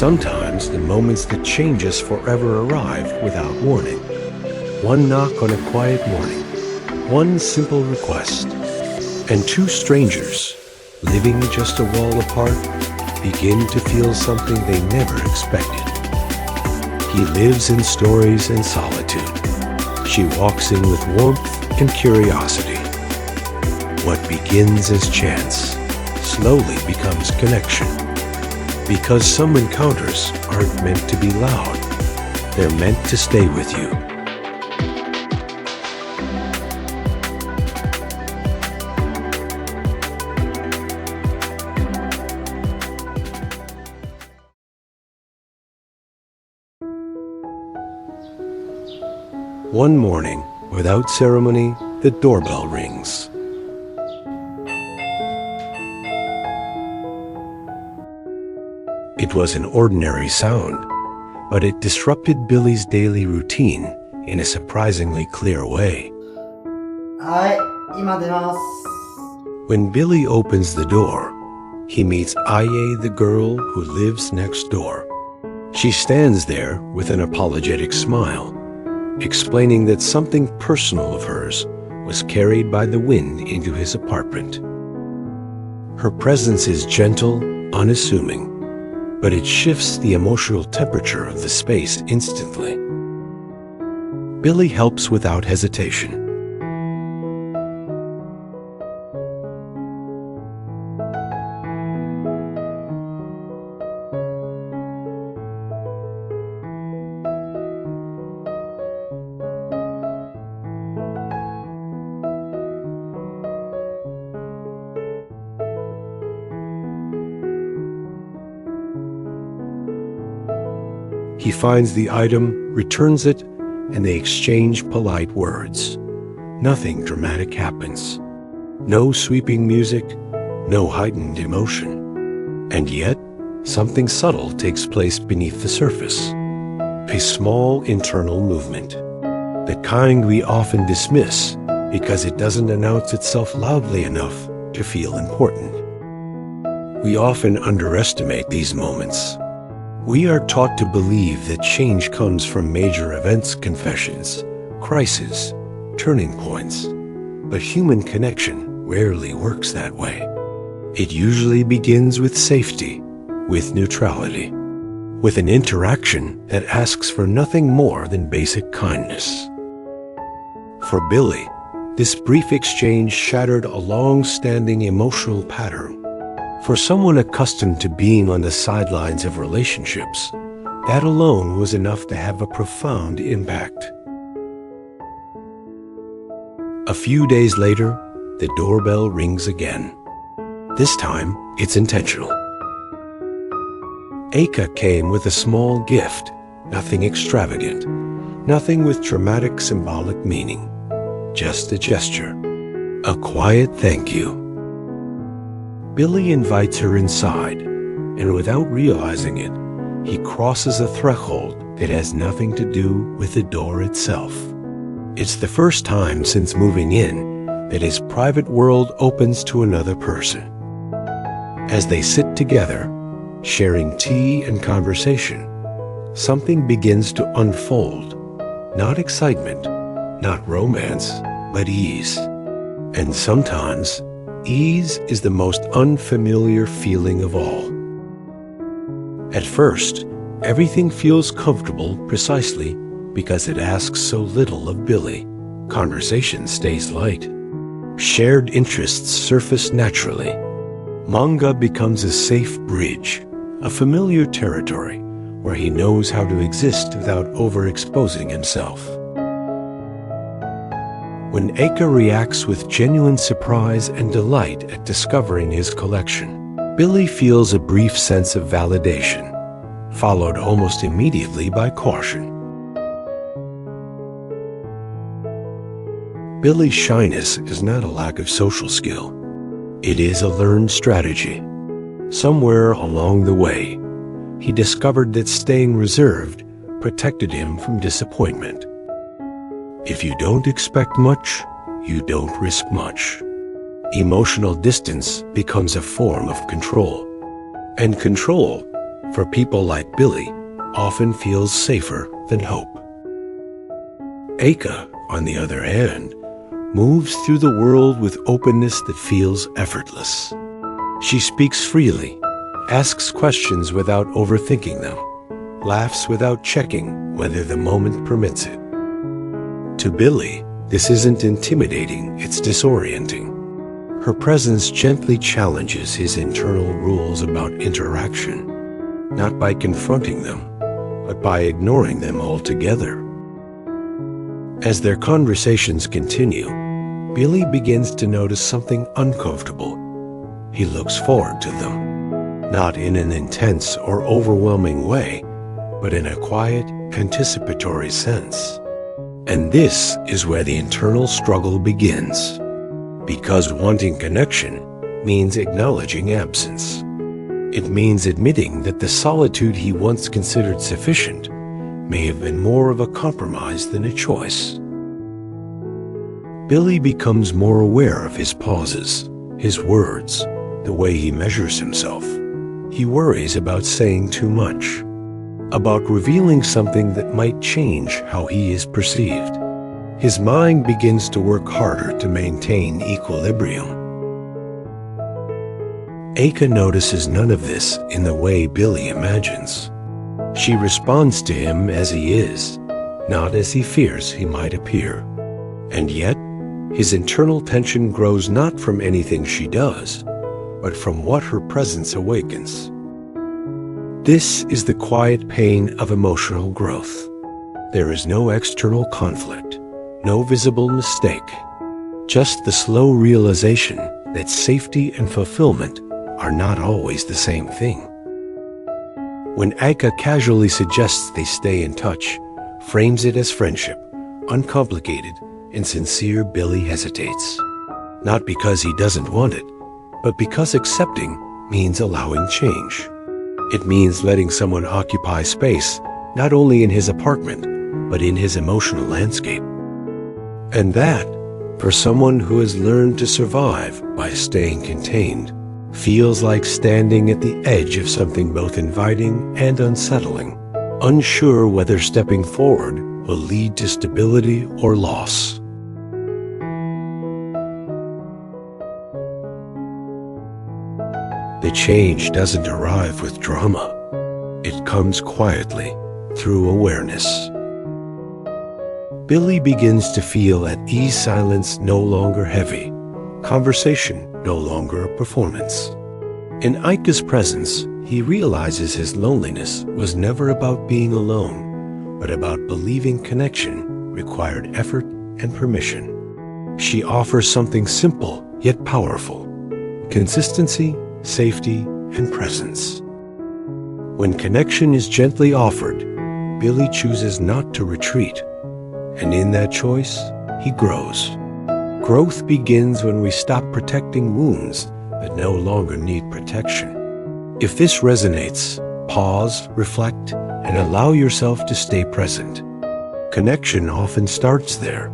Sometimes the moments that change us forever arrive without warning. One knock on a quiet morning, one simple request, and two strangers, living just a wall apart, begin to feel something they never expected. He lives in stories and solitude. She walks in with warmth and curiosity. What begins as chance slowly becomes connection. Because some encounters aren't meant to be loud. They're meant to stay with you. One morning, without ceremony, the doorbell rings. It was an ordinary sound, but it disrupted Billy's daily routine in a surprisingly clear way. When Billy opens the door, he meets Aika, the girl who lives next door. She stands there with an apologetic smile, explaining that something personal of hers was carried by the wind into his apartment. Her presence is gentle, unassuming, but it shifts the emotional temperature of the space instantly. Billy helps without hesitation. He finds the item, returns it, and they exchange polite words. Nothing dramatic happens. No sweeping music, no heightened emotion. And yet, something subtle takes place beneath the surface. A small internal movement. The kind we often dismiss because it doesn't announce itself loudly enough to feel important. We often underestimate these moments. We are taught to believe that change comes from major events, confessions, crises, turning points. But human connection rarely works that way. It usually begins with safety, with neutrality, with an interaction that asks for nothing more than basic kindness. For Billy, this brief exchange shattered a long-standing emotional pattern. For someone accustomed to being on the sidelines of relationships, that alone was enough to have a profound impact. A few days later, the doorbell rings again. This time, it's intentional. Aika came with a small gift, nothing extravagant, nothing with dramatic symbolic meaning, just a gesture, a quiet thank you. Billy invites her inside, and without realizing it, he crosses a threshold that has nothing to do with the door itself. It's the first time since moving in that his private world opens to another person. As they sit together, sharing tea and conversation, something begins to unfold. Not excitement, not romance, but ease. And sometimes, ease is the most unfamiliar feeling of all. At first, everything feels comfortable precisely because it asks so little of Billy. Conversation stays light. Shared interests surface naturally. Manga becomes a safe bridge, a familiar territory where he knows how to exist without overexposing himself. When Aika reacts with genuine surprise and delight at discovering his collection, Billy feels a brief sense of validation, followed almost immediately by caution. Billy's shyness is not a lack of social skill. It is a learned strategy. Somewhere along the way, he discovered that staying reserved protected him from disappointment. If you don't expect much, you don't risk much. Emotional distance becomes a form of control. And control, for people like Billy, often feels safer than hope. Aika, on the other hand, moves through the world with openness that feels effortless. She speaks freely, asks questions without overthinking them, laughs without checking whether the moment permits it. To Billy, this isn't intimidating, it's disorienting. Her presence gently challenges his internal rules about interaction, not by confronting them, but by ignoring them altogether. As their conversations continue, Billy begins to notice something uncomfortable. He looks forward to them, not in an intense or overwhelming way, but in a quiet, anticipatory sense. And this is where the internal struggle begins, because wanting connection means acknowledging absence. It means admitting that the solitude he once considered sufficient may have been more of a compromise than a choice. Billy becomes more aware of his pauses, his words, the way he measures himself. He worries about saying too much, about revealing something that might change how he is perceived. His mind begins to work harder to maintain equilibrium. Aika notices none of this in the way Billy imagines. She responds to him as he is, not as he fears he might appear. And yet, his internal tension grows not from anything she does, but from what her presence awakens. This is the quiet pain of emotional growth. There is no external conflict, no visible mistake, just the slow realization that safety and fulfillment are not always the same thing. When Aika casually suggests they stay in touch, frames it as friendship, uncomplicated and sincere, Billy hesitates. Not because he doesn't want it, but because accepting means allowing change. It means letting someone occupy space, not only in his apartment, but in his emotional landscape. And that, for someone who has learned to survive by staying contained, feels like standing at the edge of something both inviting and unsettling, unsure whether stepping forward will lead to stability or loss. The change doesn't arrive with drama. It comes quietly, through awareness. Billy begins to feel at ease, silence no longer heavy, conversation no longer a performance. In Aika's presence, he realizes his loneliness was never about being alone, but about believing connection required effort and permission. She offers something simple yet powerful: consistency, safety, and presence. When connection is gently offered, Billy chooses not to retreat, and in that choice, he grows. Growth begins when we stop protecting wounds that no longer need protection. If this resonates, pause, reflect, and allow yourself to stay present. Connection often starts there,